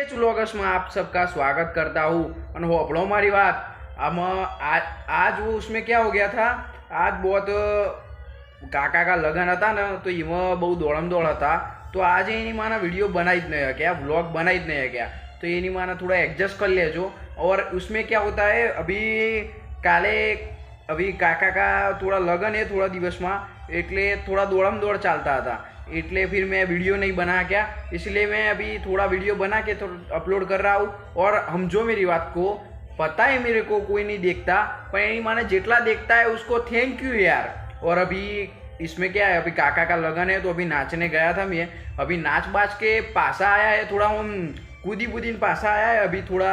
H vloggers में आप सबका स्वागत करता हूँ। और हो अपड़ो हमारी बात हम आज वो उसमें क्या हो गया था। आज बहुत काका का लगन था ना, तो इमें बहुत दौड़म दौड़ था। तो आज एनी माना वीडियो बनाई ज नहीं क्या, व्लॉग बनाई ज नहीं क्या, तो एनी माना थोड़ा एडजस्ट कर लेजो। और उसमें क्या होता है, अभी काले अभी काका का थोड़ा लगन है थोड़ा दिवस में, એટલે थोड़ा दौड़म दौड़ चलता था, એટલે फिर मैं वीडियो नहीं बना क्या, इसलिए मैं अभी थोड़ा वीडियो बना के तो अपलोड कर रहा हूँ। और हम जो मेरी बात को पता है, मेरे को कोई नहीं देखता, पर यही माने जितना देखता है उसको थैंक यू यार। और अभी इसमें क्या है, अभी काका का लगन है तो अभी नाचने गया था मैं। अभी नाच बाज के पासा आया है, थोड़ा हम कूदी बूदी पासा आया है। अभी थोड़ा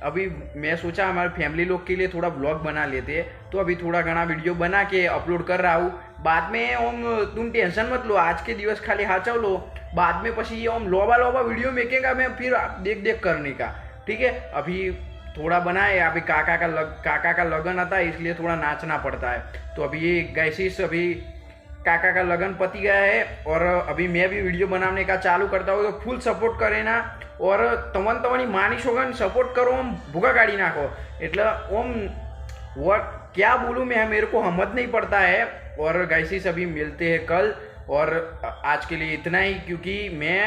अभी मैं सोचा हमारे फैमिली लोग के लिए थोड़ा ब्लॉग बना लेते हैं, तो अभी थोड़ा घना वीडियो बना के अपलोड कर रहा हूँ। बाद में ओम तुम टेंशन मत लो, आज के दिवस खाली हाचव लो, बाद में पसी ओम लोबा लोबा वीडियो मेकेगा मैं फिर देख देख करने का, ठीक है। अभी थोड़ा बनाए, अभी काका का लगन आता है इसलिए थोड़ा नाचना पड़ता है। तो अभी ये गैसिस अभी काका का लगन पति गया है और अभी मैं भी वीडियो बनाने का चालू करता हूँ। तो फुल सपोर्ट करे ना, और तमनी मानी शोगन सपोर्ट करो, हम भूखा काढ़ी नाखो। એટલે ओम वो क्या बोलूँ मैं, मेरे को समझ नहीं पड़ता है। और गाइसिस अभी मिलते हैं कल, और आज के लिए इतना ही, क्योंकि मैं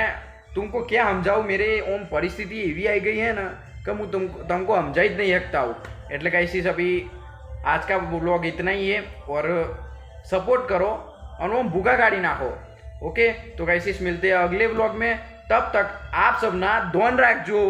तुमको क्या समझाऊँ, मेरे ओम परिस्थिति एवी आई गई है ना कि मैं तुमको समझा ही नहीं सकता हूँ। એટલે गाइसिस अभी आज का ब्लॉग इतना ही है, और सपोर्ट करो और ओम भूखा काढ़ी नाखो। ओके, तो गाइसिस मिलते हैं अगले ब्लॉग में, तब तक आप सब ना ध्यान रखो।